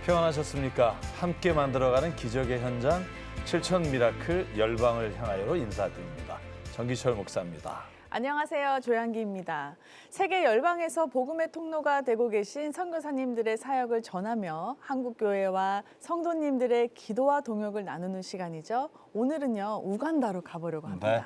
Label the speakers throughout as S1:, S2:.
S1: 평안하셨습니까? 함께 만들어가는 기적의 현장 7천 미라클 열방을 향하여로 인사드립니다. 정기철 목사입니다.
S2: 안녕하세요. 조양기입니다. 세계 열방에서 복음의 통로가 되고 계신 선교사님들의 사역을 전하며 한국교회와 성도님들의 기도와 동역을 나누는 시간이죠. 오늘은요, 우간다로 가보려고 합니다.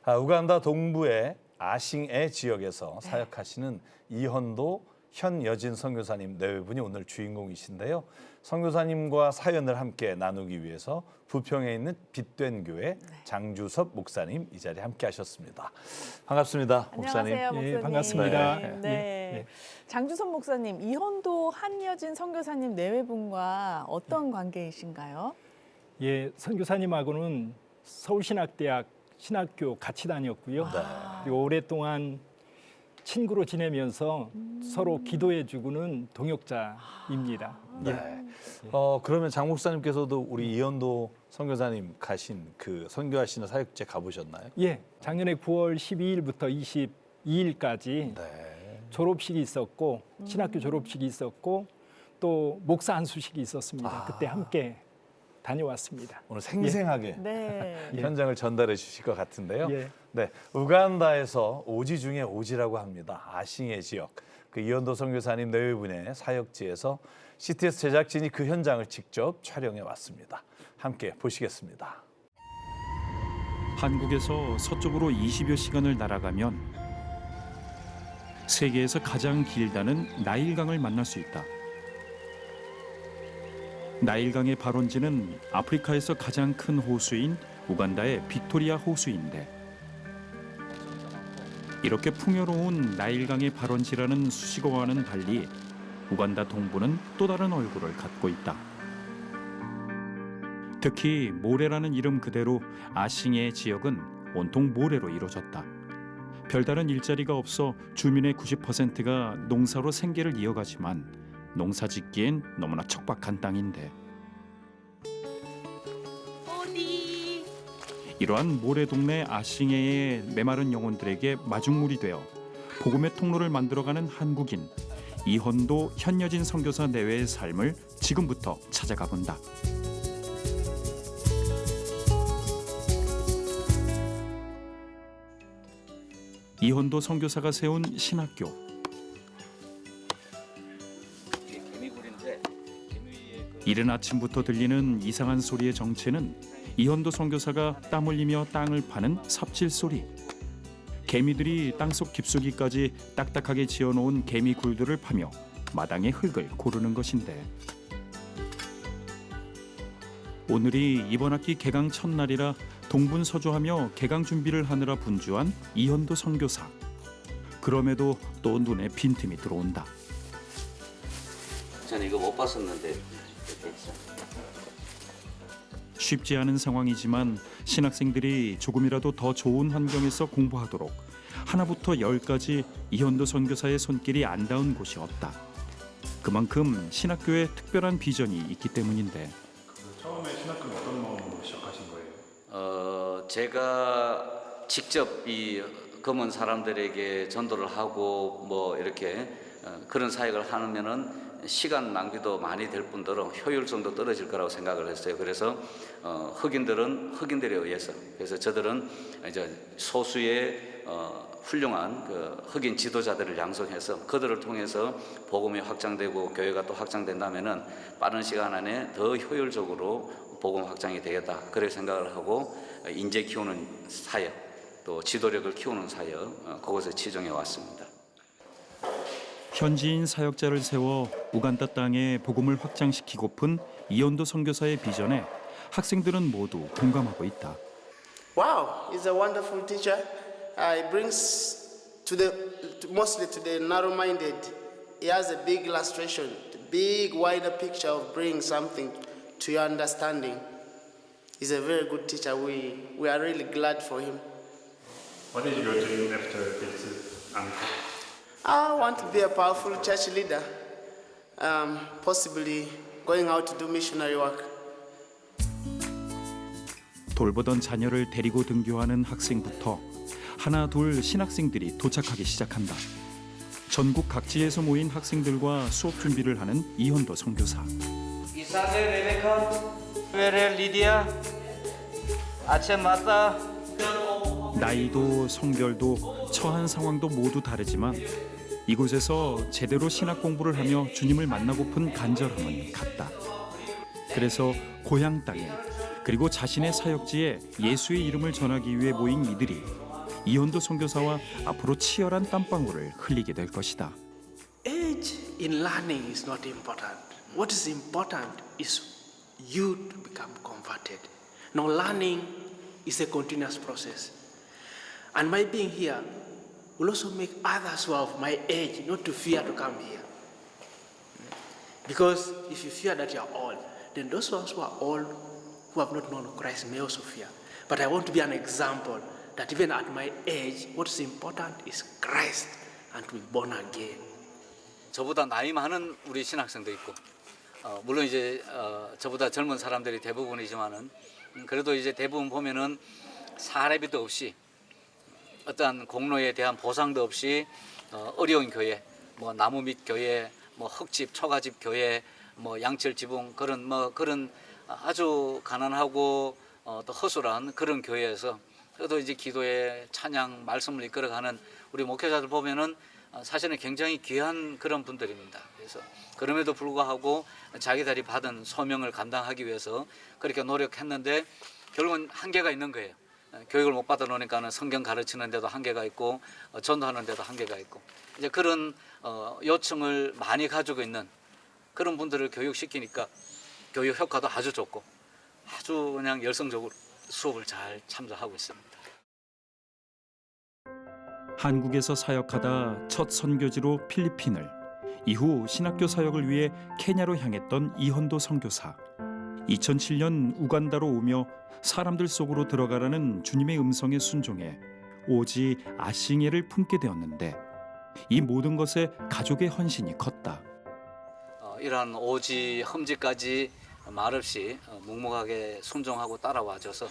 S1: 네. 우간다 동부의 아싱에 지역에서 사역하시는 이헌도 현여진 선교사님 네 분이 오늘 주인공이신데요. 선교사님과 사연을 함께 나누기 위해서 부평에 있는 빛된 교회 장주섭 목사님 이 자리에 함께 하셨습니다. 반갑습니다, 목사님.
S2: 안녕하세요, 목사님.
S3: 예, 반갑습니다.
S2: 네. 장주섭 목사님, 이헌도 한여진 선교사님 네 분과 어떤 관계이신가요?
S3: 예, 선교사님하고는 서울신학대학 신학교 같이 다녔고요. 그리고 오랫동안 친구로 지내면서 서로 기도해주고는 동역자입니다.
S1: 네. 그러면 장 목사님께서도 우리 이헌도 선교사님 가신 그 선교하시는 사역제 가보셨나요?
S3: 예, 작년에 9월 12일부터 22일까지
S1: 네.
S3: 졸업식이 있었고 신학교 졸업식이 있었고 또 목사 안수식이 있었습니다. 그때 함께 다녀왔습니다.
S1: 오늘 생생하게
S2: 네.
S1: 현장을 전달해 주실 것 같은데요.
S3: 예.
S1: 네, 우간다에서 오지 중에 오지라고 합니다. 아싱의 지역. 그 이헌도 선교사님 네 분의 사역지에서 CTS 제작진이 그 현장을 직접 촬영해 왔습니다. 함께 보시겠습니다.
S4: 한국에서 서쪽으로 20여 시간을 날아가면 세계에서 가장 길다는 나일강을 만날 수 있다. 나일강의 발원지는 아프리카에서 가장 큰 호수인 우간다의 빅토리아 호수인데 이렇게 풍요로운 나일강의 발원지라는 수식어와는 달리 우간다 동부는 또 다른 얼굴을 갖고 있다. 특히 모래라는 이름 그대로 아싱의 지역은 온통 모래로 이루어졌다. 별다른 일자리가 없어 주민의 90%가 농사로 생계를 이어가지만 농사 짓기엔 너무나 척박한 땅인데 이러한 모래 동네 아싱해의 메마른 영혼들에게 마중물이 되어 복음의 통로를 만들어가는 한국인 이헌도 현여진 선교사 내외의 삶을 지금부터 찾아가 본다. 이헌도 선교사가 세운 신학교. 이른 아침부터 들리는 이상한 소리의 정체는 이헌도 선교사가 땀 흘리며 땅을 파는 삽질 소리. 개미들이 땅속 깊숙이까지 딱딱하게 지어놓은 개미 굴들을 파며 마당의 흙을 고르는 것인데 오늘이 이번 학기 개강 첫날이라 동분서주하며 개강 준비를 하느라 분주한 이헌도 선교사. 그럼에도 또 눈에 빈틈이 들어온다.
S5: 저는 이거 못 봤었는데
S4: 쉽지 않은 상황이지만 신학생들이 조금이라도 더 좋은 환경에서 공부하도록 하나부터 열까지 이헌도 선교사의 손길이 안 닿은 곳이 없다. 그만큼 신학교에 특별한 비전이 있기 때문인데.
S6: 처음에 신학교는 어떤 마음으로 시작하신 거예요?
S5: 제가 직접 이 검은 사람들에게 전도를 하고 뭐 이렇게 그런 사역을 하면은 시간 낭비도 많이 될 뿐더러 효율성도 떨어질 거라고 생각을 했어요. 그래서 흑인들은 흑인들에 의해서 그래서 저들은 이제 소수의 훌륭한 그 흑인 지도자들을 양성해서 그들을 통해서 복음이 확장되고 교회가 또 확장된다면은 빠른 시간 안에 더 효율적으로 복음 확장이 되겠다. 그렇게 생각을 하고 인재 키우는 사역 또 지도력을 키우는 사역 그것에 치중해 왔습니다.
S4: 현지인 사역자를 세워 우간다 땅에 복음을 확장시키고픈 이헌도 선교사의 비전에 학생들은 모두 공감하고 있다.
S7: Wow, he's a wonderful teacher. He brings mostly to the narrow-minded. He has a big illustration, the big wider picture of bringing something to your understanding. He's a very good teacher. We are really glad for him.
S6: What is your dream after this uncle?
S7: I want to be a powerful church leader, possibly going out to do missionary work.
S4: 돌보던 자녀를 데리고 등교하는 학생부터 하나 둘 신학생들이 도착하기 시작한다. 전국 각지에서 모인 학생들과 수업 준비를 하는 이헌도 선교사.
S5: 이사제 레베카, 베렐 리디아, 아첸 마타.
S4: 나이도 성별도 처한 상황도 모두 다르지만 이곳에서 제대로 신학 공부를 하며 주님을 만나고픈 간절함은 같다. 그래서 고향 땅에 그리고 자신의 사역지에 예수의 이름을 전하기 위해 모인 이들이 이현도 선교사와 앞으로 치열한 땀방울을 흘리게 될 것이다.
S8: Age in learning is not important. What is important is you to become converted. Now learning is a continuous process. And my being here will also make others who are of my age not to fear to come here. Because if you fear that you are old, then those ones who are old, who have not known Christ may also fear. But I want to be an example that even at my age, what is important is Christ and to be born again.
S5: 저보다 나이 많은 우리 신학생도 있고, 물론 이제 저보다 젊은 사람들이 대부분이지만은 그래도 이제 대부분 보면은 사례비도 없이 어떠한 공로에 대한 보상도 없이 어려운 교회, 뭐 나무 밑 교회, 뭐 흙집, 초가집 교회, 뭐 양철 지붕 그런 아주 가난하고 또 허술한 그런 교회에서 그래도 이제 기도에 찬양 말씀을 이끌어가는 우리 목회자들 보면은 사실은 굉장히 귀한 그런 분들입니다. 그래서 그럼에도 불구하고 자기들이 받은 소명을 감당하기 위해서 그렇게 노력했는데 결국은 한계가 있는 거예요. 교육을 못 받아 놓으니까는 성경 가르치는 데도 한계가 있고 전도하는 데도 한계가 있고 이제 그런 요청을 많이 가지고 있는 그런 분들을 교육시키니까 교육 효과도 아주 좋고 아주 그냥 열성적으로 수업을 잘 참조하고 있습니다.
S4: 한국에서 사역하다 첫 선교지로 필리핀을, 이후 신학교 사역을 위해 케냐로 향했던 이현도 선교사. 2007년 우간다로 오며 사람들 속으로 들어가라는 주님의 음성에 순종해 오지 아싱에를 품게 되었는데 이 모든 것에 가족의 헌신이 컸다.
S5: 이러한 오지 험지까지 말없이 묵묵하게 순종하고 따라와줘서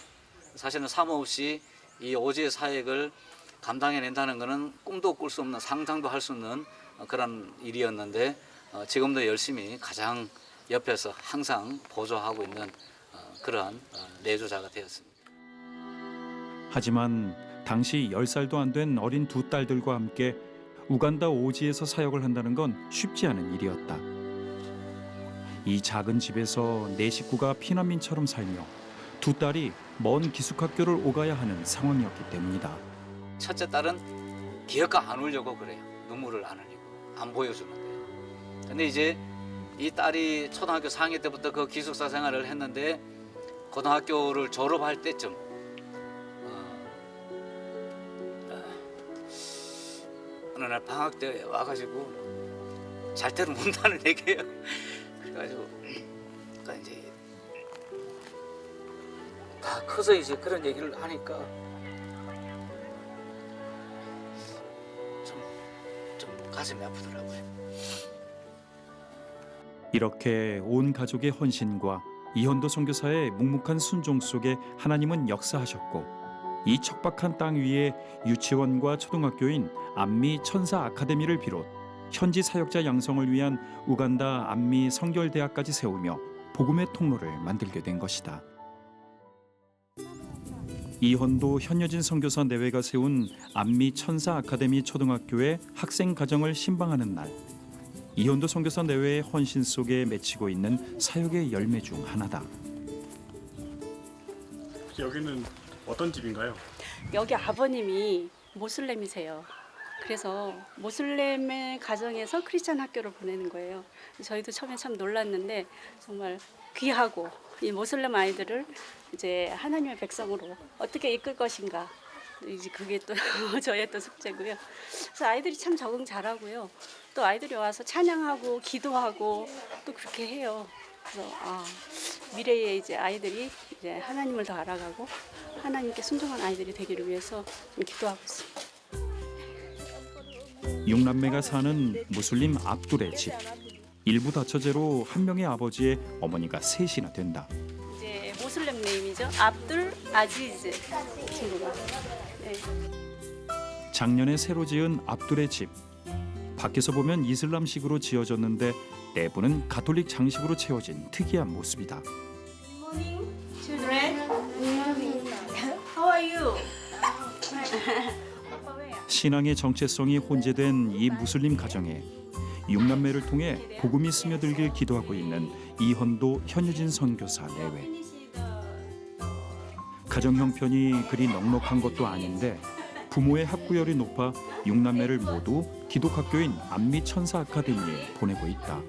S5: 사실은 사모없이 이 오지의 사역을 감당해낸다는 것은 꿈도 꿀 수 없는 상상도 할 수 없는 그런 일이었는데 지금도 열심히 가장 옆에서 항상 보조하고 있는 그러한 내조자가 되었습니다.
S4: 하지만 당시 10살도 안 된 어린 두 딸들과 함께 우간다 오지에서 사역을 한다는 건 쉽지 않은 일이었다. 이 작은 집에서 네 식구가 피난민처럼 살며 두 딸이 먼 기숙학교를 오가야 하는 상황이었기 때문이다.
S5: 첫째 딸은 기어가 안 울려고 그래요. 눈물을 안 흘리고 안 보여주는 거예요. 근데 이제 이 딸이 초등학교 4학년 때부터 그 기숙사 생활을 했는데 고등학교를 졸업할 때쯤 어느 날 방학 때 와가지고 잘 때는 못하는 얘기예요. 그래가지고 그러니까 이제 다 커서 이제 그런 얘기를 하니까 좀 가슴이 아프더라고요.
S4: 이렇게 온 가족의 헌신과 이현도 선교사의 묵묵한 순종 속에 하나님은 역사하셨고 이 척박한 땅 위에 유치원과 초등학교인 안미 천사 아카데미를 비롯 현지 사역자 양성을 위한 우간다 안미 성결대학까지 세우며 복음의 통로를 만들게 된 것이다. 이현도 현여진 선교사 내외가 세운 안미 천사 아카데미 초등학교의 학생 가정을 신방하는 날, 이현도 선교사 내외의 헌신 속에 맺히고 있는 사역의 열매 중 하나다.
S6: 여기는 어떤 집인가요?
S9: 여기 아버님이 모슬렘이세요. 그래서 모슬렘의 가정에서 크리스찬 학교를 보내는 거예요. 저희도 처음에 참 놀랐는데 정말 귀하고 이 모슬렘 아이들을 이제 하나님의 백성으로 어떻게 이끌 것인가, 이제 그게 또 저의 또 숙제고요. 그래서 아이들이 참 적응 잘하고요. 또 아이들이 와서 찬양하고 기도하고 또 그렇게 해요. 그래서 미래에 이제 아이들이 이제 하나님을 더 알아가고 하나님께 순종한 아이들이 되기를 위해서 좀 기도하고 있습니다.
S4: 육남매가 사는 무슬림 압둘의 집. 일부 다처제로 한 명의 아버지의 어머니가 셋이나 된다.
S9: 이제 모슬렘 네임이죠. 압둘 아지즈 친구가. 네.
S4: 작년에 새로 지은 압둘의 집. 밖에서 보면 이슬람식으로 지어졌는데 내부는 가톨릭 장식으로 채워진 특이한 모습이다.
S9: Morning, children. How are you?
S4: 신앙의 정체성이 혼재된 이 무슬림 가정에 육남매를 통해 복음이 스며들길 기도하고 있는 이헌도 현유진 선교사 내외. 가정 형편이 그리 넉넉한 것도 아닌데 부모의 학구열이 높아 육남매를 모두 기독학교인 안미 천사 아카데미에 보내고 있다.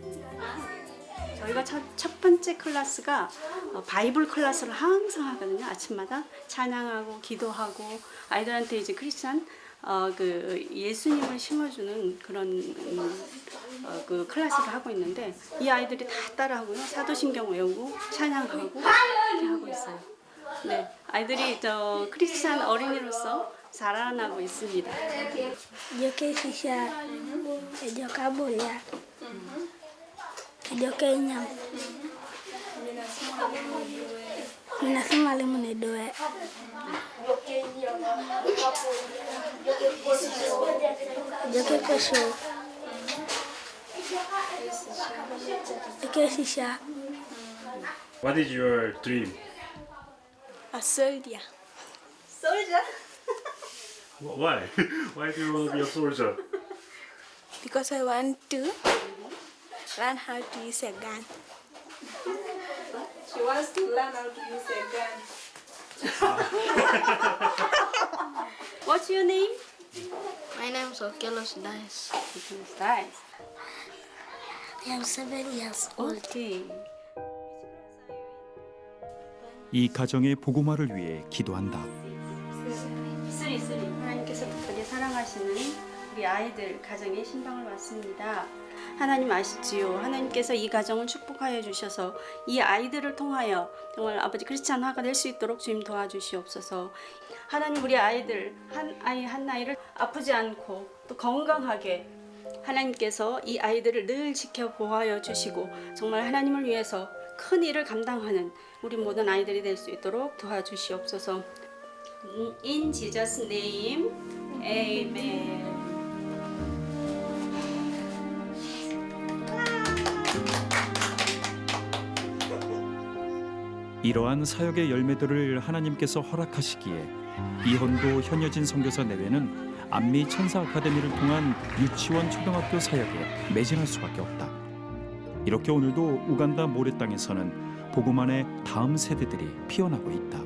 S9: 저희가 첫 번째 클래스가 바이블 클래스를 항상 하거든요. 아침마다 찬양하고 기도하고 아이들한테 이제 크리스찬 그 예수님을 심어주는 그런 그 클래스를 하고 있는데 이 아이들이 다 따라하고요. 사도신경 외우고 찬양하고 이렇게 하고 있어요. 네, 아이들이 저 크리스찬 어린이로서 자라나고 있습니다.
S10: Yo que si ya, yo caboya, yo que ñam, mina sama le mune doe, yo que coso, yo que si ya,
S6: What is your dream?
S10: a soldier,
S6: Why? Why do you want to be a soldier?
S10: because I want to learn how to use a gun.
S2: She wants to learn how to use a gun.
S9: What's your name?
S10: My name is Okelos Dice.
S9: Nice.
S10: I am 7 years old.
S9: Okay.
S4: 이 가정의 복음화를 위해 기도한다.
S9: 쓰리. 하나님께서 특별히 사랑하시는 우리 아이들 가정의 신방을 왔습니다. 하나님 아시지요? 하나님께서 이 가정을 축복하여 주셔서 이 아이들을 통하여 정말 아버지 크리스찬화가 될 수 있도록 주님 도와주시옵소서. 하나님 우리 아이들 한 아이 한 아이를 아프지 않고 또 건강하게 하나님께서 이 아이들을 늘 지켜 보호하여 주시고 정말 하나님을 위해서 큰 일을 감당하는 우리 모든 아이들이 될 수 있도록 도와주시옵소서. In Jesus' name, Amen.
S4: 이러한 사역의 열매들을 하나님께서 허락하시기에 이헌도 현여진 선교사 내외는 안미 천사 아카데미를 통한 유치원 초등학교 사역에 매진할 수밖에 없다. 이렇게 오늘도 우간다 모래 땅에서는 복음 안의 다음 세대들이 피어나고 있다.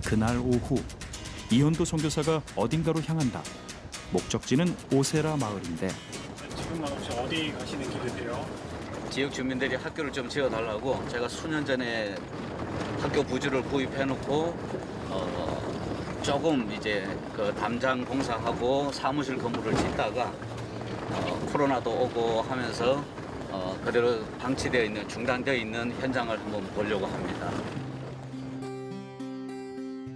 S4: 그날 오후 이헌도 선교사가 어딘가로 향한다. 목적지는 오세라 마을인데
S6: 지금 혹시 어디 가시는 길이세요?
S5: 지역 주민들이 학교를 좀 지어달라고 제가 수년 전에 학교 부지를 구입해놓고 조금 이제 그 담장 공사하고 사무실 건물을 짓다가 코로나도 오고 하면서 그대로 방치되어 있는 중단되어 있는 현장을 한번 보려고 합니다.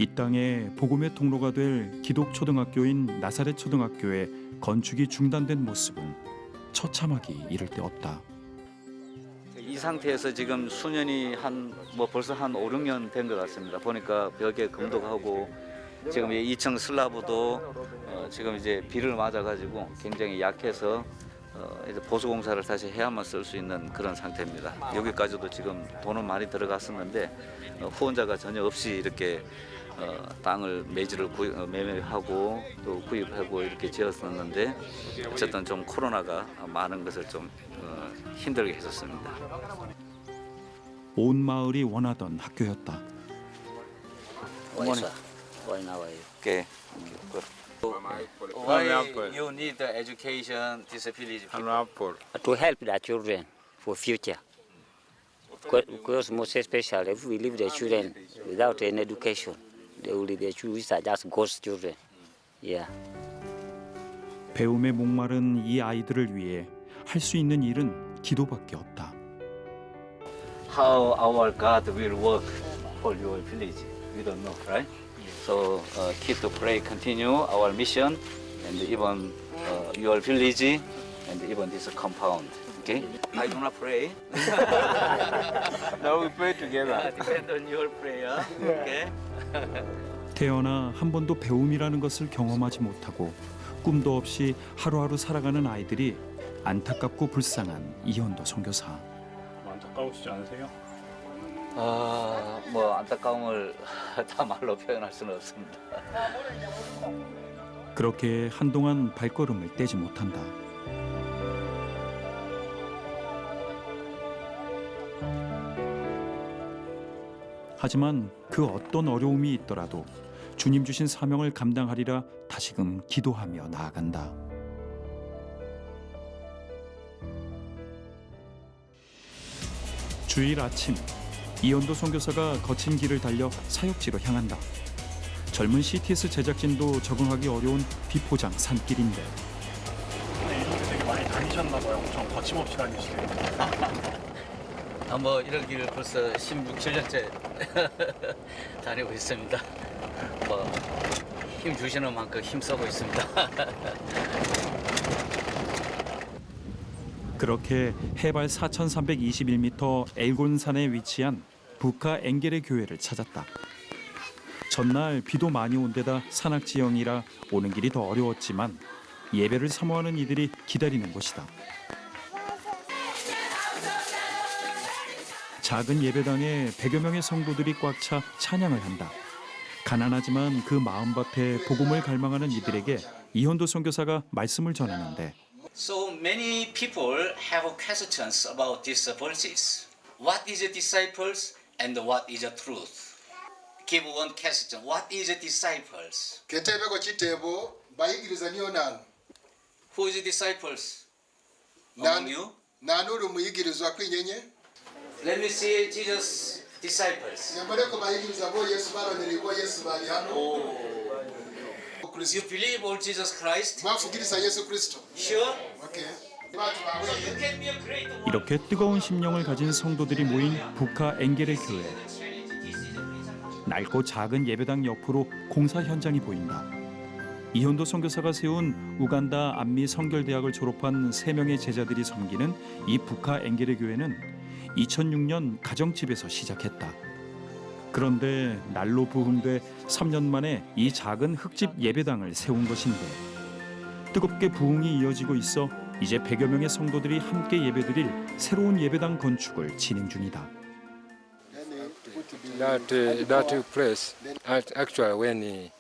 S4: 이 땅에 복음의 통로가 될 기독초등학교인 나사렛 초등학교의 건축이 중단된 모습은 처참하기 이를 데 없다.
S5: 이 상태에서 지금 수년이 벌써 한 5, 6년 된 것 같습니다. 보니까 벽에 금도 가고 지금 2층 슬라브도 지금 이제 비를 맞아가지고 굉장히 약해서 이제 보수 공사를 다시 해야만 쓸 수 있는 그런 상태입니다. 여기까지도 지금 돈은 많이 들어갔었는데 후원자가 전혀 없이 이렇게 땅을 매매하고 또 구입하고 이렇게 지었었는데 어쨌든 좀 코로나가 많은 것을 좀 힘들게 했었습니다.
S4: 온 마을이 원하던 학교였다.
S5: Okay. Why you need the education disability?
S11: To help the children for future. Because most especially if we leave the children without any education, they will the children are just ghost children. Yeah.
S4: 배움에 목마른 이 아이들을 위해 할 수 있는 일은 기도밖에 없다.
S5: How our God will work for your village, we don't know, right? So keep to pray, continue our mission, and even your village, and even this compound. Okay? I do not pray. Now we pray together. Depend on your prayer. Okay?
S4: 태어나 한 번도 배움이라는 것을 경험하지 못하고 꿈도 없이 하루하루 살아가는 아이들이 안타깝고 불쌍한 이현도 선교사.
S6: 안타까우시지 않으세요?
S5: 뭐 안타까움을 다 말로 표현할 수는 없습니다.
S4: 그렇게 한동안 발걸음을 떼지 못한다. 하지만 그 어떤 어려움이 있더라도 주님 주신 사명을 감당하리라 다시금 기도하며 나아간다. 주일 아침, 이현도 선교사가 거친 길을 달려 사역지로 향한다. 젊은 CTS 제작진도 적응하기 어려운 비포장 산길인데
S6: 이렇게 되게 많이 다니셨나 봐요. 엄청 거침없이 다니시네요.
S5: 뭐 이런 길 벌써 16, 17년째 다니고 있습니다. 뭐 힘 주시는 만큼 힘쓰고 있습니다.
S4: 그렇게 해발 4,321m 엘곤산에 위치한 부카 엥게레 교회를 찾았다. 전날 비도 많이 온 데다 산악지형이라 오는 길이 더 어려웠지만 예배를 사모하는 이들이 기다리는 곳이다. 작은 예배당에 100여 명의 성도들이 꽉 차 찬양을 한다. 가난하지만 그 마음밭에 복음을 갈망하는 이들에게 이현도 선교사가 말씀을 전하는데
S5: So many people have questions about these verses. What is a disciples and what is a truth? Give one question. What is a disciples?
S12: Ketebeko kitebo bayigiriza niyo nanu.
S5: Who is a disciples? Among you?
S12: Nanulu muyigirizwa kwinyenye.
S5: Let me see Jesus' disciples.
S12: Nyambaleko bayigiriza bo Yesu balonere bo Yesu bali hano.
S5: You believe on Jesus Christ?
S12: Mwafugiriza Yesu Kristo.
S5: Sure?
S12: Okay.
S5: You can be a great one.
S4: 이렇게 뜨거운 심령을 가진 성도들이 모인 부카 엥게레 교회. 낡고 작은 예배당 옆으로 공사 현장이 보인다. 이현도 선교사가 세운 우간다 안미 성결대학을 졸업한 3명의 제자들이 섬기는 이 부카 엥게레 교회는 2006년 가정집에서 시작했다. 그런데 날로 부흥돼 3년 만에 이 작은 흙집 예배당을 세운 것인데 뜨겁게 부흥이 이어지고 있어 이제 100여 명의 성도들이 함께 예배드릴 새로운 예배당 건축을 진행 중이다.
S13: That place, actually, when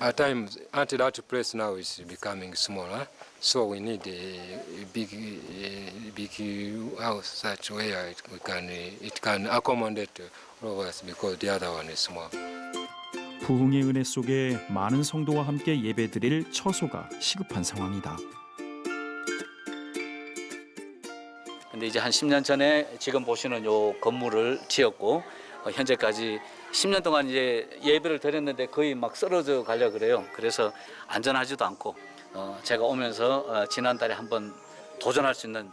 S13: at times, until that place now is becoming smaller, so we need a big house such where it can accommodate all of us because the other one is small.
S4: 부흥의 은혜 속에 많은 성도와 함께 예배드릴 처소가 시급한 상황이다.
S5: 근데 이제 한 10년 전에 지금 보시는 요 건물을 지었고 현재까지 10년 동안 이제 예배를 드렸는데 거의 막 쓰러져 가려 그래요. 그래서 안전하지도 않고 제가 오면서 지난달에 한번 도전할 수 있는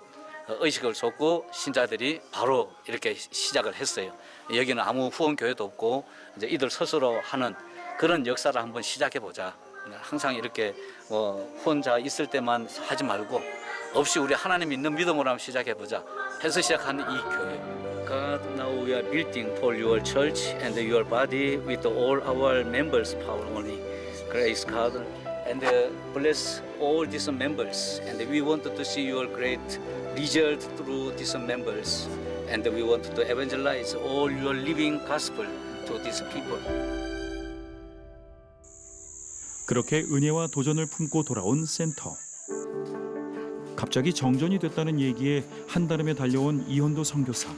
S5: 의식을 줬고 신자들이 바로 이렇게 시작을 했어요. 여기는 아무 후원 교회도 없고 이제 이들 스스로 하는 그런 역사를 한번 시작해 보자. 항상 이렇게 혼자 있을 때만 하지 말고 없이 우리 하나님 있는 믿음으로 한번 시작해 보자 해서 시작하는 이 교회. God, now we are building for your church and your body with all our members' power only. Grace God and bless all these members. And we want to see your great result through these members. And we want to evangelize all your living gospel to these people.
S4: 그렇게 은혜와 도전을 품고 돌아온 센터. 갑자기 정전이 됐다는 얘기에 한달음에 달려온 이현도 선교사.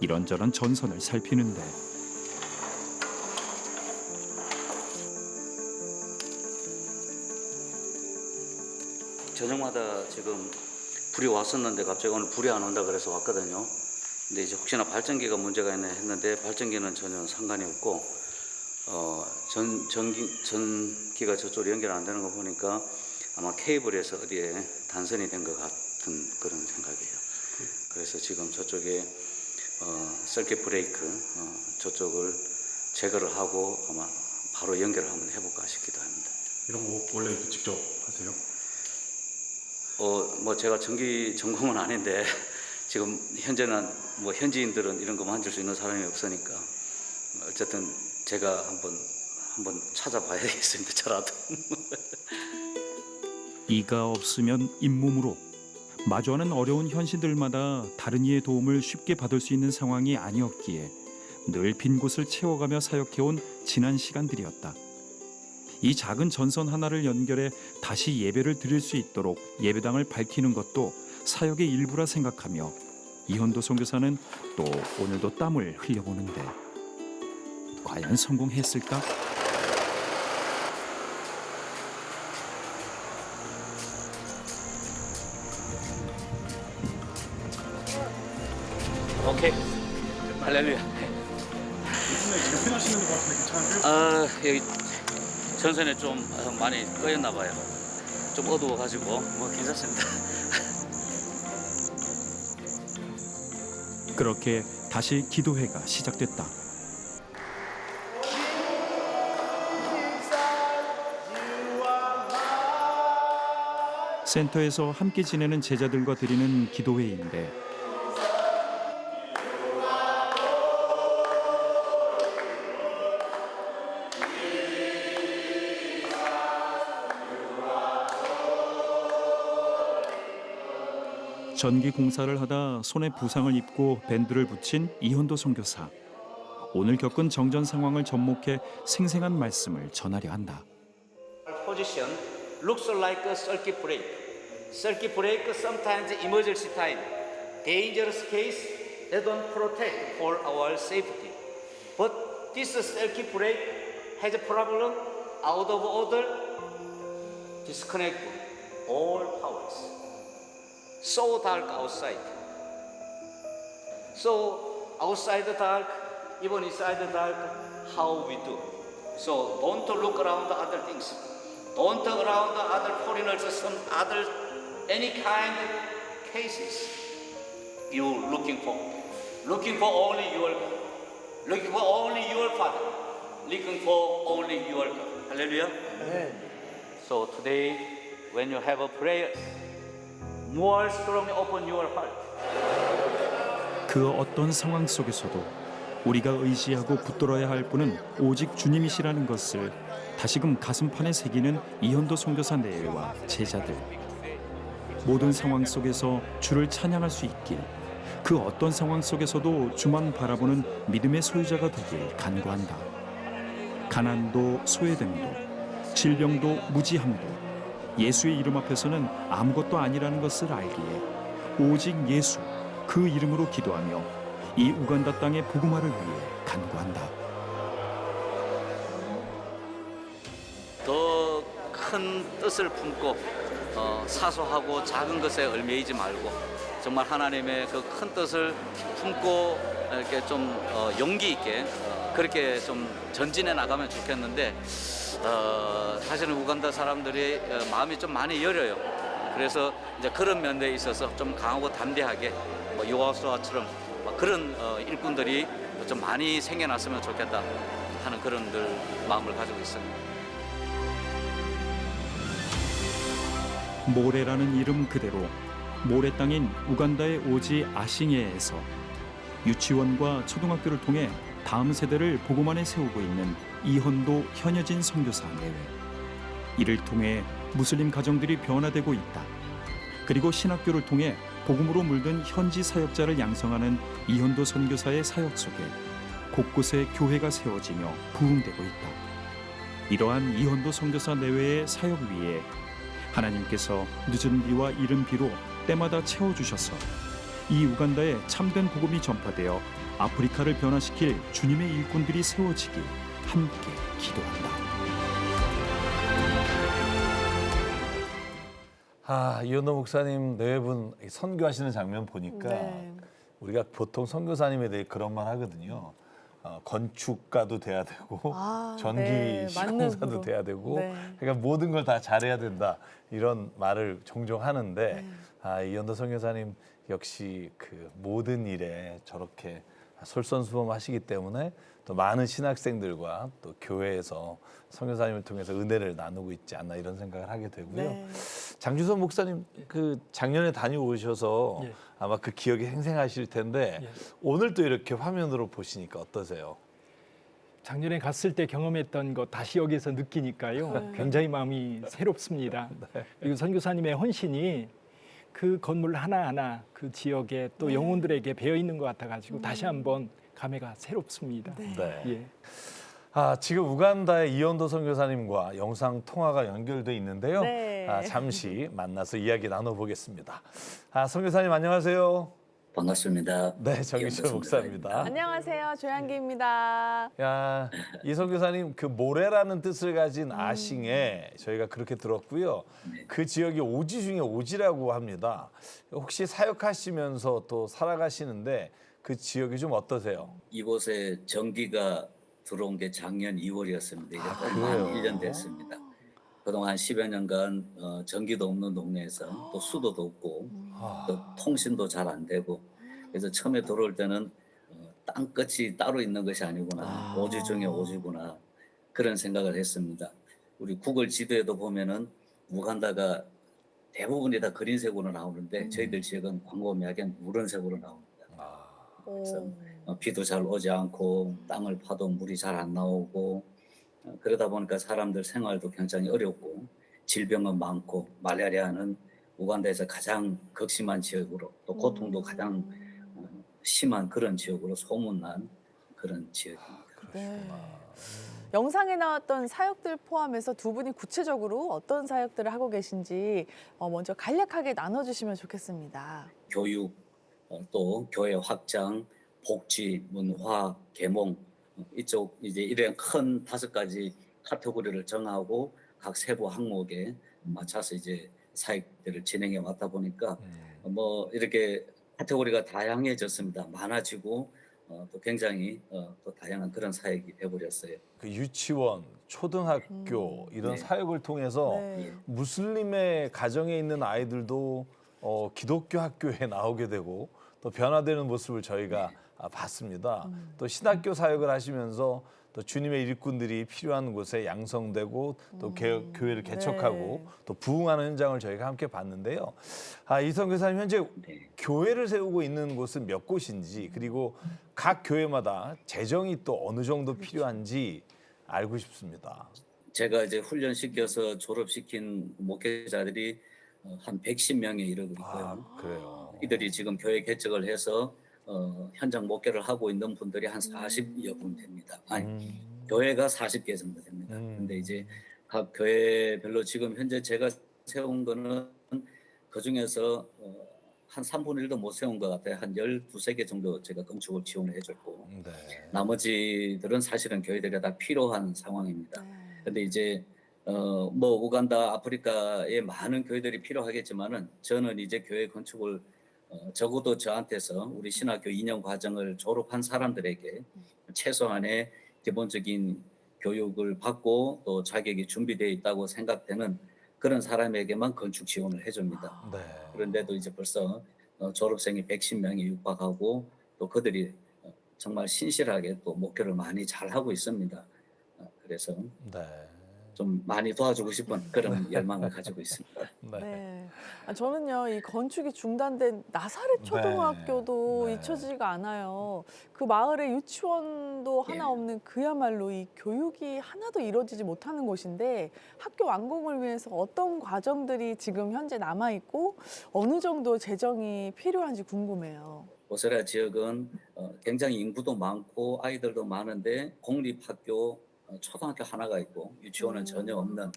S4: 이런저런 전선을 살피는데
S5: 저녁마다 지금 불이 왔었는데 갑자기 오늘 불이 안 온다 그래서 왔거든요. 근데 이제 혹시나 발전기가 문제가 있나 했는데 발전기는 전혀 상관이 없고 전기가 저쪽으로 연결 안 되는 거 보니까 아마 케이블에서 어디에 단선이 된 것 같은 그런 생각이에요. 그래서 지금 저쪽에 서킷 브레이크 저쪽을 제거를 하고 아마 바로 연결을 한번 해볼까 싶기도 합니다.
S6: 이런 거 원래 직접 하세요?
S5: 뭐 제가 전기 전공은 아닌데 지금 현재는 뭐 현지인들은 이런 거 만질 수 있는 사람이 없으니까 어쨌든 제가 한번 찾아봐야겠습니다. 저라도.
S4: 이가 없으면 잇몸으로 마주하는 어려운 현실들마다 다른 이의 도움을 쉽게 받을 수 있는 상황이 아니었기에 늘 빈 곳을 채워가며 사역해온 지난 시간들이었다. 이 작은 전선 하나를 연결해 다시 예배를 드릴 수 있도록 예배당을 밝히는 것도 사역의 일부라 생각하며 이현도 선교사는 또 오늘도 땀을 흘려보는데 과연 성공했을까?
S5: 오케이. 할렐루야.
S6: 요즘에 제일 편하시는 것 같은데 괜찮은데요?
S5: 여기 전선에 좀 많이 꺼였나 봐요. 좀 어두워가지고 뭐 괜찮습니다.
S4: 그렇게 다시 기도회가 시작됐다. 센터에서 함께 지내는 제자들과 드리는 기도회인데 전기 공사를 하다 손에 부상을 입고 밴드를 붙인 이현도 선교사. 오늘 겪은 정전 상황을 접목해 생생한 말씀을 전하려 한다.
S5: Position looks like a circuit break. Circuit break sometimes emergency time. Dangerous case they don't protect for our safety. But this circuit break has a problem out of order. Disconnect all powers. So dark outside. So outside the dark, even inside the dark, how we do. So don't look around the other things. Don't look around the other foreigners, some other, any kind of cases. You looking for only your God. Looking for only your Father. Looking for only your God. Hallelujah. Amen. So today, when you have a prayer, more strongly open your heart.
S4: 그 어떤 상황 속에서도 우리가 의지하고 붙들어야 할 분은 오직 주님이시라는 것을 다시금 가슴판에 새기는 이현도 선교사 내외와 제자들. 모든 상황 속에서 주를 찬양할 수 있길, 그 어떤 상황 속에서도 주만 바라보는 믿음의 소유자가 되길 간구한다. 가난도 소외됨도 질병도 무지함도 예수의 이름 앞에서는 아무것도 아니라는 것을 알기에 오직 예수 그 이름으로 기도하며 이 우간다 땅의 복음화를 위해 간구한다.
S5: 더 큰 뜻을 품고 사소하고 작은 것에 얽매이지 말고 정말 하나님의 그 큰 뜻을 품고 이렇게 좀 용기 있게 그렇게 좀 전진해 나가면 좋겠는데 사실은 우간다 사람들이 마음이 좀 많이 여려요. 그래서 이제 그런 면에 있어서 좀 강하고 담대하게 요하수아처럼 그런 일꾼들이 좀 많이 생겨났으면 좋겠다 하는 그런 늘 마음을 가지고 있습니다.
S4: 모레라는 이름 그대로 모래 땅인 우간다의 오지 아싱해에서 유치원과 초등학교를 통해 다음 세대를 복음 안에 세우고 있는 이현도 현여진 선교사 내외. 이를 통해 무슬림 가정들이 변화되고 있다. 그리고 신학교를 통해 복음으로 물든 현지 사역자를 양성하는 이현도 선교사의 사역 속에 곳곳에 교회가 세워지며 부흥되고 있다. 이러한 이현도 선교사 내외의 사역 위에 하나님께서 늦은 비와 이른 비로 때마다 채워주셔서 이 우간다에 참된 복음이 전파되어 아프리카를 변화시킬 주님의 일꾼들이 세워지길 함께 기도한다.
S1: 이현도 목사님 내외분 선교하시는 장면 보니까 우리가 보통 선교사님에 대해 그런 말 하거든요. 건축가도 돼야 되고 전기 시공사도 돼야 되고 그러니까 모든 걸 다 잘해야 된다 이런 말을 종종 하는데 이현도 선교사님 역시 그 모든 일에 저렇게 솔선수범하시기 때문에 또 많은 신학생들과 또 교회에서 선교사님을 통해서 은혜를 나누고 있지 않나 이런 생각을 하게 되고요. 장주선 목사님 그 작년에 다녀오셔서 아마 그 기억이 생생하실 텐데 오늘 또 이렇게 화면으로 보시니까 어떠세요?
S3: 작년에 갔을 때 경험했던 거 다시 여기서 느끼니까요. 굉장히 마음이 새롭습니다. 그리고 선교사님의 헌신이 그 건물 하나하나 그 지역에 또 영혼들에게 배어 있는 것 같아가지고 다시 한번 감회가 새롭습니다.
S1: 네.
S3: 예.
S1: 지금 우간다의 이현도 선교사님과 영상 통화가 연결돼 있는데요.
S2: 네.
S1: 잠시 만나서 이야기 나눠보겠습니다. 선교사님 안녕하세요.
S14: 반갑습니다.
S1: 네, 정희철 목사입니다.
S2: 안녕하세요. 조양기입니다.
S1: 이 선교사님 그 모래라는 뜻을 가진 아싱에 저희가 그렇게 들었고요. 그 지역이 오지 중에 오지라고 합니다. 혹시 사역하시면서 또 살아가시는데 그 지역이 좀 어떠세요?
S14: 이곳에 전기가 들어온 게 작년 2월이었습니다. 이제 만 1년 됐습니다. 그동안 10여 년간 전기도 없는 동네에서 또 수도도 없고 또 통신도 잘 안 되고 그래서 처음에 들어올 때는 땅끝이 따로 있는 것이 아니구나. 오지 중에 오지구나. 그런 생각을 했습니다. 우리 구글 지도에도 보면은 우간다가 대부분이 다 그린색으로 나오는데 저희들 지역은 광범위하게 누런색으로 나옵니다. 그래서 비도 잘 오지 않고 땅을 파도 물이 잘 안 나오고 그러다 보니까 사람들 생활도 굉장히 어렵고 질병은 많고 말라리아는 우간다에서 가장 극심한 지역으로 또 고통도 가장 심한 그런 지역으로 소문난 그런 지역입니다.
S2: 네. 영상에 나왔던 사역들 포함해서 두 분이 구체적으로 어떤 사역들을 하고 계신지 먼저 간략하게 나눠주시면 좋겠습니다.
S14: 교육, 또 교회 확장, 복지, 문화, 계몽 이쪽 이제 이런 큰 5가지 카테고리를 정하고 각 세부 항목에 맞춰서 이제 사역들을 진행해 왔다 보니까 뭐 이렇게 카테고리가 다양해졌습니다. 많아지고 또 굉장히 또 다양한 그런 사역이 돼버렸어요.
S1: 그 유치원, 초등학교 이런 사역을 통해서 무슬림의 가정에 있는 아이들도 기독교 학교에 나오게 되고 또 변화되는 모습을 저희가 봤습니다. 또 신학교 사역을 하시면서 또 주님의 일꾼들이 필요한 곳에 양성되고 또 교회를 개척하고 또 부흥하는 현장을 저희가 함께 봤는데요. 이 선교사님 현재 교회를 세우고 있는 곳은 몇 곳인지 그리고 각 교회마다 재정이 또 어느 정도 필요한지 알고 싶습니다.
S14: 제가 이제 훈련시켜서 졸업시킨 목회자들이 한 110명에 이르고 있고요.
S1: 그래요.
S14: 이들이 지금 교회 개척을 해서 현장 목회를 하고 있는 분들이 한 40여 분 됩니다. 아니, 교회가 40개 정도 됩니다. 근데 이제 각 교회별로 지금 현재 제가 세운 거는 그 중에서 한 3분의 1도 못 세운 것 같아요. 한 12개 정도 제가 건축을 지원을 해줬고 나머지들은 사실은 교회들이 다 필요한 상황입니다. 근데 이제 뭐 우간다, 아프리카에 많은 교회들이 필요하겠지만은 저는 이제 교회 건축을 적어도 저한테서 우리 신학교 2년 과정을 졸업한 사람들에게 최소한의 기본적인 교육을 받고 또 자격이 준비되어 있다고 생각되는 그런 사람에게만 건축 지원을 해줍니다. 그런데도 이제 벌써 졸업생이 110명이 육박하고 또 그들이 정말 신실하게 또 목표를 많이 잘 하고 있습니다. 그래서 좀 많이 도와주고 싶은 그런 열망을 가지고 있습니다.
S2: 네. 저는요, 이 건축이 중단된 나사렛 초등학교도 잊혀지지가 않아요. 그 마을에 유치원도 하나 없는 그야말로 이 교육이 하나도 이루어지지 못하는 곳인데 학교 완공을 위해서 어떤 과정들이 지금 현재 남아있고 어느 정도 재정이 필요한지 궁금해요.
S14: 오세라 지역은 굉장히 인구도 많고 아이들도 많은데 공립학교 초등학교 하나가 있고 유치원은 전혀 없는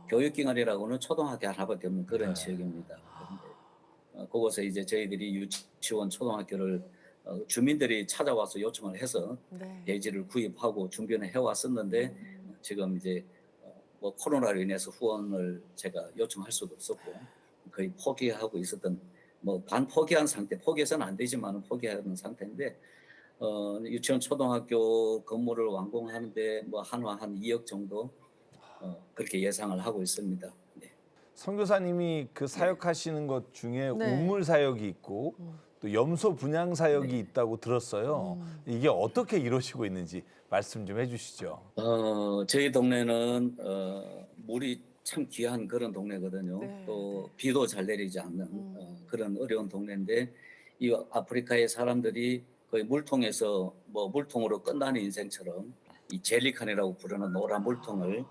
S14: 교육기관이라고는 초등학교 하나밖에 없는 그런 지역입니다. 그런데 그곳에 이제 저희들이 유치원 초등학교를 주민들이 찾아와서 요청을 해서 대지를 구입하고 준비는 해왔었는데 지금 이제 뭐 코로나로 인해서 후원을 제가 요청할 수도 없었고 거의 포기하고 있었던 뭐 반 포기한 상태, 포기해서는 안 되지만 포기하는 상태인데 유치원 초등학교 건물을 완공하는데 뭐 한화 한 2억 정도 그렇게 예상을 하고 있습니다. 네.
S1: 선교사님이 그 사역하시는 것 중에 우물 사역이 있고 또 염소 분양 사역이 있다고 들었어요. 이게 어떻게 이루어지고 있는지 말씀 좀 해주시죠.
S14: 저희 동네는 물이 참 귀한 그런 동네거든요. 또 비도 잘 내리지 않는 그런 어려운 동네인데 이 아프리카의 사람들이 거의 물통에서 뭐 물통으로 끝나는 인생처럼 이 젤리칸이라고 부르는 노란 물통을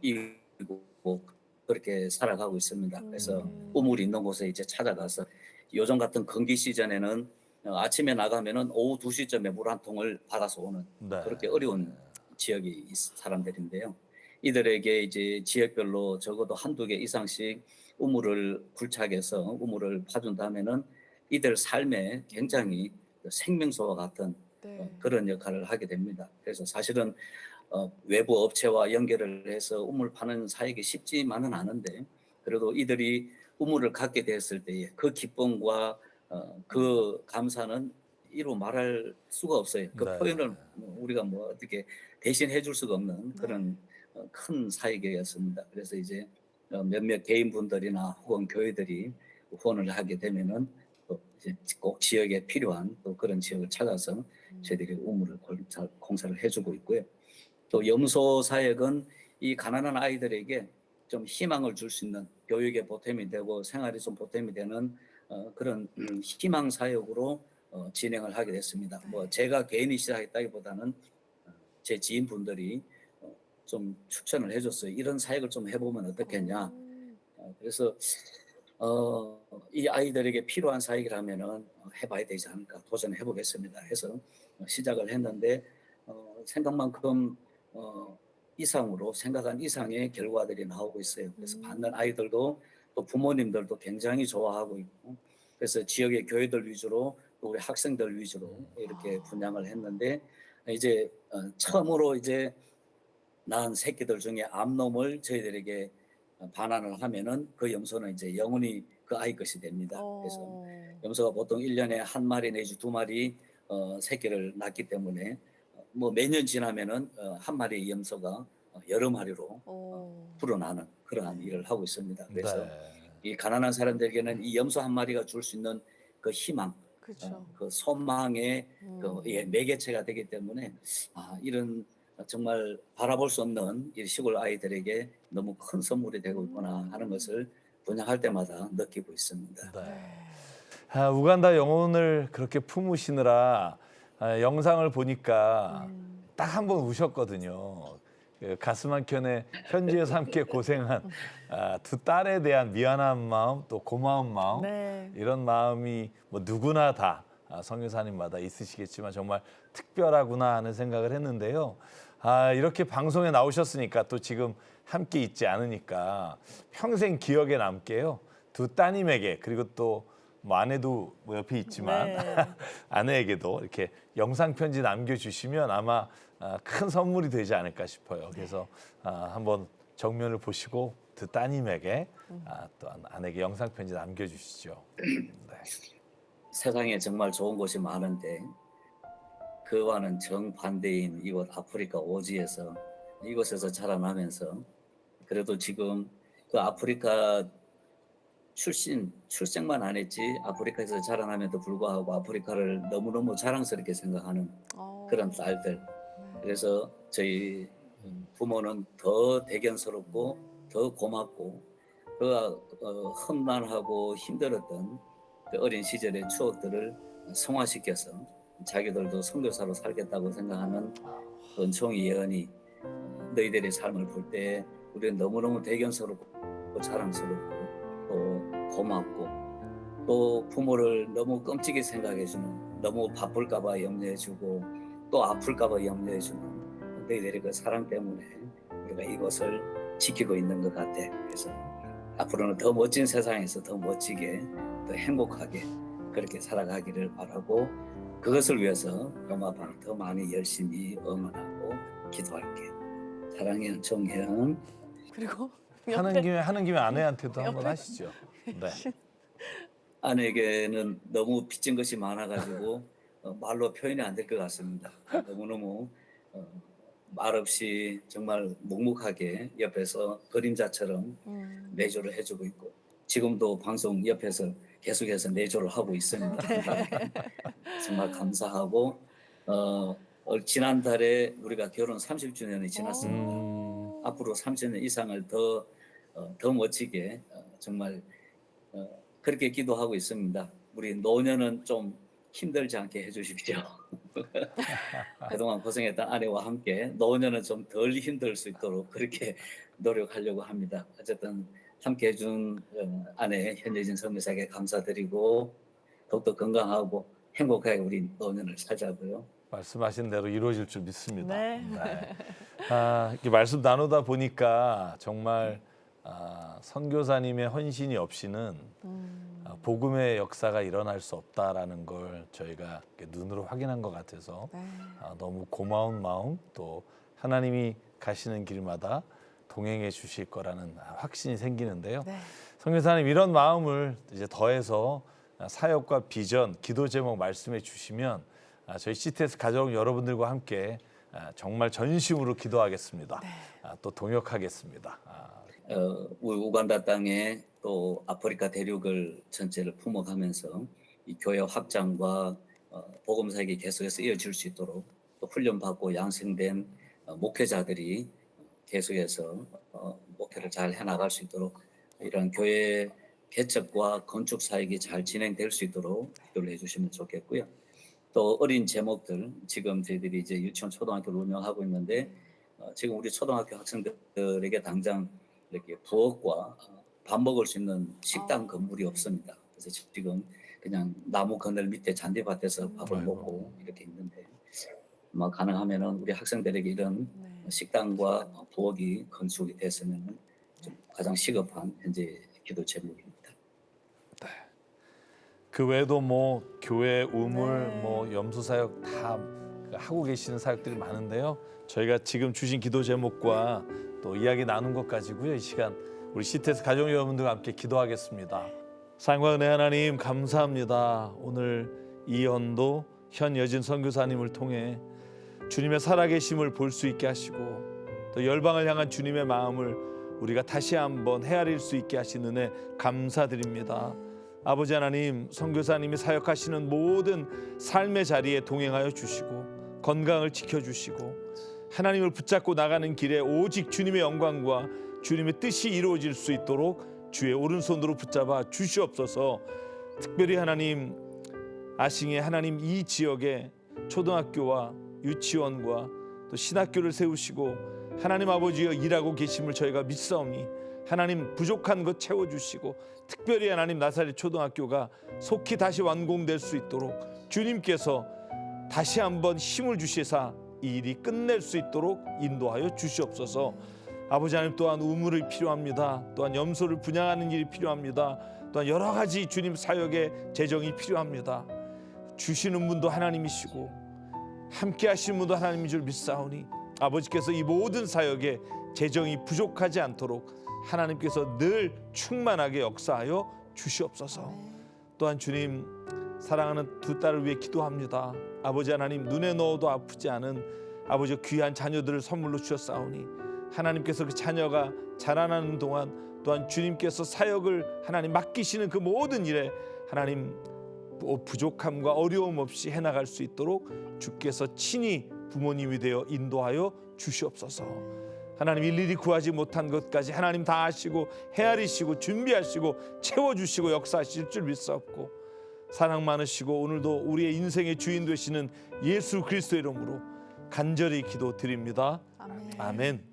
S14: 이고 그렇게 살아가고 있습니다. 그래서 우물 있는 곳에 이제 찾아가서 요즘 같은 건기 시즌에는 아침에 나가면은 오후 2시쯤에 물 한 통을 받아서 오는 그렇게 어려운 지역이 사람들인데요. 이들에게 이제 지역별로 적어도 한두 개 이상씩 우물을 굴착해서 우물을 파준다면은 이들 삶에 굉장히 생명소와 같은 그런 역할을 하게 됩니다. 그래서 사실은 외부 업체와 연결을 해서 우물 파는 사역이 쉽지만은 않은데 그래도 이들이 우물을 갖게 됐을 때의 그 기쁨과 그 감사는 이루 말할 수가 없어요. 그 표현을 우리가 뭐 어떻게 대신해 줄 수가 없는 그런 큰 사역이었습니다. 그래서 이제 몇몇 개인분들이나 혹은 교회들이 후원을 하게 되면은 또 이제 꼭 지역에 필요한 또 그런 지역을 찾아서 저희들이 우물을 공사를 해주고 있고요. 또 염소 사역은 이 가난한 아이들에게 좀 희망을 줄 수 있는 교육의 보탬이 되고 생활이 좀 보탬이 되는 그런 희망 사역으로 진행을 하게 됐습니다. 뭐 제가 개인이 시작했다기보다는 제 지인분들이 좀 추천을 해줬어요. 이런 사역을 좀 해보면 어떻겠냐. 그래서 이 아이들에게 필요한 사역이라면은 해봐야 되지 않을까 도전해보겠습니다. 해서 시작을 했는데 생각만큼 이상으로 생각한 이상의 결과들이 나오고 있어요. 그래서 받는 아이들도 또 부모님들도 굉장히 좋아하고 있고 그래서 지역의 교회들 위주로 또 우리 학생들 위주로 이렇게 분양을 했는데 이제 처음으로 이제 낳은 새끼들 중에 암놈을 저희들에게 반환을 하면은 그 염소는 이제 영원히 그 아이 것이 됩니다. 그래서 염소가 보통 1년에 한 마리 내지 두 마리 새끼를 낳기 때문에 뭐 매년 지나면은 한 마리의 염소가 여러 마리로 불어나는 그러한 일을 하고 있습니다. 그래서 이 가난한 사람들에게는 이 염소 한 마리가 줄 수 있는 그 희망, 그 소망의 그 매개체가 되기 때문에 이런 정말 바라볼 수 없는 이 시골 아이들에게 너무 큰 선물이 되고 있구나 하는 것을 분양할 때마다 느끼고 있습니다.
S1: 우간다 영혼을 그렇게 품으시느라 영상을 보니까 딱 한 번 우셨거든요. 그 가슴 한켠에 현지에서 함께 고생한 두 딸에 대한 미안한 마음 또 고마운 마음 이런 마음이 뭐 누구나 다 선교사님마다 있으시겠지만 정말 특별하구나 하는 생각을 했는데요. 이렇게 방송에 나오셨으니까 또 지금 함께 있지 않으니까 평생 기억에 남게요. 두 따님에게 그리고 또 뭐 아내도 뭐 옆에 있지만 아내에게도 이렇게 영상 편지 남겨주시면 아마 큰 선물이 되지 않을까 싶어요. 그래서 한번 정면을 보시고 두 따님에게 또 아내에게 영상 편지 남겨주시죠.
S14: 세상에 정말 좋은 곳이 많은데 그와는 정반대인 이곳 아프리카 오지에서 이곳에서 자라나면서 그래도 지금 그 아프리카 출생만 안 했지 아프리카에서 자라남에도 불구하고 아프리카를 너무너무 자랑스럽게 생각하는 그런 딸들. 그래서 저희 부모는 더 대견스럽고 더 고맙고 그 험난하고 힘들었던 그 어린 시절의 추억들을 성화시켜서 자기들도 선교사로 살겠다고 생각하는 은총이 예언이 너희들의 삶을 볼 때 우리는 너무너무 대견스럽고 자랑스럽고 또 고맙고 또 부모를 너무 끔찍이 생각해주는 너무 바쁠까 봐 염려해주고 또 아플까 봐 염려해주는 너희들의 그 사랑 때문에 우리가 이것을 지키고 있는 것 같아. 그래서 앞으로는 더 멋진 세상에서 더 멋지게 더 행복하게 그렇게 살아가기를 바라고 그것을 위해서 엄마방 더 많이 열심히 응원하고 기도할게. 사랑해 정혜영.
S2: 그리고
S1: 하는 김에 아내한테도 한번 하시죠. 네.
S14: 아내에게는 너무 빚진 것이 많아가지고 말로 표현이 안 될 것 같습니다. 너무너무 말없이 정말 묵묵하게 옆에서 그림자처럼 내조를 해주고 있고 지금도 방송 옆에서 계속해서 내조를 하고 있습니다. 정말 감사하고 지난달에 우리가 결혼 30주년이 지났습니다. 앞으로 30년 이상을 더 멋지게 정말 그렇게 기도하고 있습니다. 우리 노년은 좀 힘들지 않게 해주십시오. 그동안 고생했던 아내와 함께 노년은 좀 덜 힘들 수 있도록 그렇게 노력하려고 합니다. 어쨌든 함께 해준 아내 현여진 선교사에게 감사드리고 더욱더 건강하고 행복하게 우리 노년을 살자고요.
S1: 말씀하신 대로 이루어질 줄 믿습니다.
S2: 네.
S1: 이렇게 말씀 나누다 보니까 정말 선교사님의 헌신이 없이는 복음의 역사가 일어날 수 없다라는 걸 저희가 이렇게 눈으로 확인한 것 같아서 너무 고마운 마음, 또 하나님이 가시는 길마다 동행해 주실 거라는 확신이 생기는데요. 선교사님, 이런 마음을 이제 더해서 사역과 비전, 기도 제목 말씀해 주시면 저희 CTS 가족 여러분들과 함께 정말 전심으로 기도하겠습니다. 또 동역하겠습니다.
S14: 우리 우간다 땅에 또 아프리카 대륙을 전체를 품어가면서 이 교회 확장과 복음 사역이 계속해서 이어질 수 있도록 또 훈련받고 양성된 목회자들이 계속해서 목회를 잘 해나갈 수 있도록 이런 교회 개척과 건축 사역이 잘 진행될 수 있도록 기도를 해주시면 좋겠고요. 또 어린 제목들, 지금 저희들이 이제 유치원 초등학교를 운영하고 있는데 지금 우리 초등학교 학생들에게 당장 이렇게 부엌과 밥 먹을 수 있는 식당 건물이 없습니다. 그래서 지금 그냥 나무 그늘 밑에 잔디밭에서 밥을 먹고 이렇게 있는데 가능하면은 우리 학생들에게 이런 식당과 부엌이 건축이 됐으면 좀 가장 시급한 현재 기도 제목입니다.
S1: 그 외에도 뭐 교회 우물, 뭐 염소 사역 다 하고 계시는 사역들이 많은데요. 저희가 지금 주신 기도 제목과 또 이야기 나눈 것 가지고요. 이 시간 우리 CTS 가족 여러분들과 함께 기도하겠습니다. 사랑과 은혜 하나님 감사합니다. 오늘 이현도 현여진 선교사님을 통해 주님의 살아계심을 볼 수 있게 하시고 또 열방을 향한 주님의 마음을 우리가 다시 한번 헤아릴 수 있게 하신 은혜 감사드립니다. 아버지 하나님, 선교사님이 사역하시는 모든 삶의 자리에 동행하여 주시고 건강을 지켜주시고 하나님을 붙잡고 나가는 길에 오직 주님의 영광과 주님의 뜻이 이루어질 수 있도록 주의 오른손으로 붙잡아 주시옵소서. 특별히 하나님, 아싱의 하나님 이 지역에 초등학교와 유치원과 또 신학교를 세우시고 하나님 아버지여 일하고 계심을 저희가 믿사오니 하나님 부족한 것 채워주시고 특별히 하나님 나사렛 초등학교가 속히 다시 완공될 수 있도록 주님께서 다시 한번 힘을 주시사 이 일이 끝낼 수 있도록 인도하여 주시옵소서. 아버지 하나님, 또한 우물이 필요합니다. 또한 염소를 분양하는 일이 필요합니다. 또한 여러 가지 주님 사역의 재정이 필요합니다. 주시는 분도 하나님이시고 함께 하시는 분도 하나님인 줄 믿사오니 아버지께서 이 모든 사역에 재정이 부족하지 않도록 하나님께서 늘 충만하게 역사하여 주시옵소서. 또한 주님, 사랑하는 두 딸을 위해 기도합니다. 아버지 하나님, 눈에 넣어도 아프지 않은 아버지 귀한 자녀들을 선물로 주셨사오니 하나님께서 그 자녀가 자라나는 동안 또한 주님께서 사역을 하나님 맡기시는 그 모든 일에 하나님 부족함과 어려움 없이 해나갈 수 있도록 주께서 친히 부모님이 되어 인도하여 주시옵소서. 하나님, 일일이 구하지 못한 것까지 하나님 다 아시고 헤아리시고 준비하시고 채워주시고 역사하실 줄 믿사옵고 사랑 많으시고 오늘도 우리의 인생의 주인 되시는 예수 그리스도의 이름으로 간절히 기도드립니다. 아멘.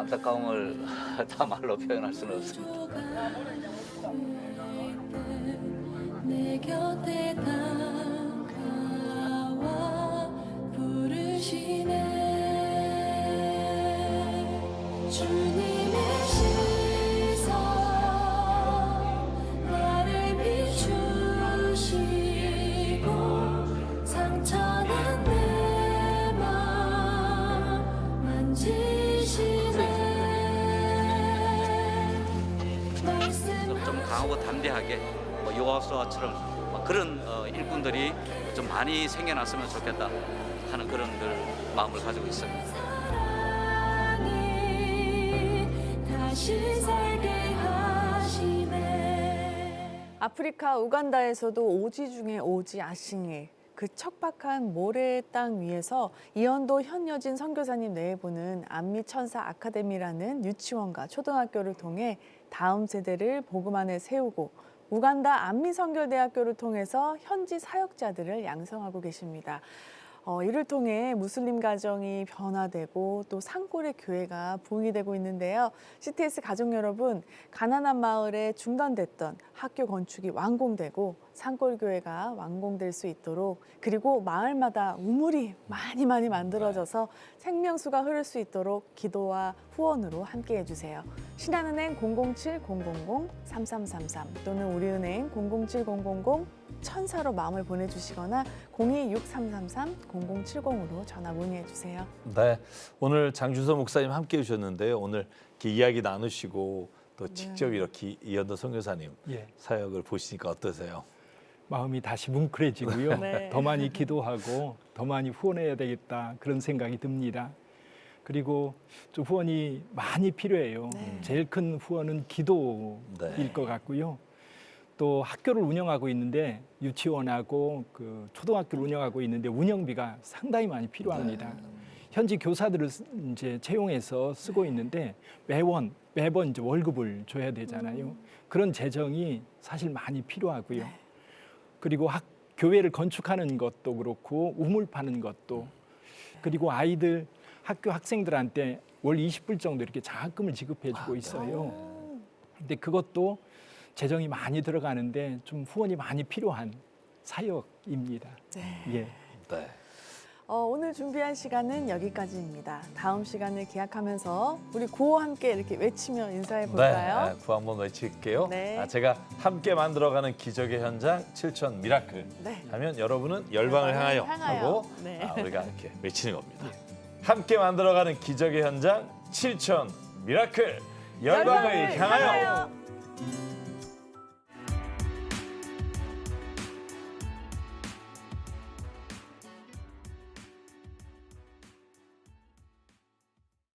S5: 안타까움을 다 말로 표현할 수는 없습니다.
S15: 내 곁에 다가와 부르시네. 주님의 시선 나를 비추시고 상처난 내 맘 만지시네.
S5: 좀 강하고 담대하게 여호와서처럼 그런 일꾼들이 좀 많이 생겨났으면 좋겠다 하는 그런 마음을 가지고 있습니다.
S15: 다시 살게 하시네.
S2: 아프리카 우간다에서도 오지 중에 오지 아싱에 그 척박한 모래의 땅 위에서 이현도 현여진 선교사님 네 분은 안미천사 아카데미라는 유치원과 초등학교를 통해 다음 세대를 복음 안에 세우고 우간다 안미선교대학교를 통해서 현지 사역자들을 양성하고 계십니다. 이를 통해 무슬림 가정이 변화되고 또 산골의 교회가 부흥이 되고 있는데요. CTS 가족 여러분, 가난한 마을에 중단됐던 학교 건축이 완공되고 산골 교회가 완공될 수 있도록 그리고 마을마다 우물이 많이 만들어져서 생명수가 흐를 수 있도록 기도와 후원으로 함께해 주세요. 신한은행 007-000-3333 또는 우리은행 007-000-1000로 마음을 보내주시거나 02-6333-0070으로 전화 문의해 주세요.
S1: 네, 오늘 장준서 목사님 함께해 주셨는데요. 오늘 이렇게 이야기 나누시고 또 직접 이렇게 이현도 선교사님
S3: 예.
S1: 사역을 보시니까 어떠세요?
S3: 마음이 다시 뭉클해지고요.
S2: 네.
S3: 더 많이 기도하고 더 많이 후원해야 되겠다 그런 생각이 듭니다. 그리고 좀 후원이 많이 필요해요. 제일 큰 후원은 기도일 것 같고요. 또 학교를 운영하고 있는데 유치원하고 그 초등학교를 운영하고 있는데 운영비가 상당히 많이 필요합니다. 현지 교사들을 이제 채용해서 쓰고 있는데 매번 이제 월급을 줘야 되잖아요. 그런 재정이 사실 많이 필요하고요. 그리고 교회를 건축하는 것도 그렇고 우물 파는 것도 그리고 아이들 학교 학생들한테 월 20불 정도 이렇게 장학금을 지급해주고 있어요. 근데 그것도 재정이 많이 들어가는데 좀 후원이 많이 필요한 사역입니다. 예.
S1: 네.
S2: 오늘 준비한 시간은 여기까지입니다. 다음 시간을 기약하면서 우리 구호 함께 이렇게 외치며 인사해 볼까요?
S1: 네, 구호 한번 외칠게요.
S2: 네.
S1: 제가 함께 만들어가는 기적의 현장 7천 미라클 하면 여러분은 열방을 향하여 하고 우리가 이렇게 외치는 겁니다. 함께 만들어가는 기적의 현장 7천 미라클 열방을 향하여.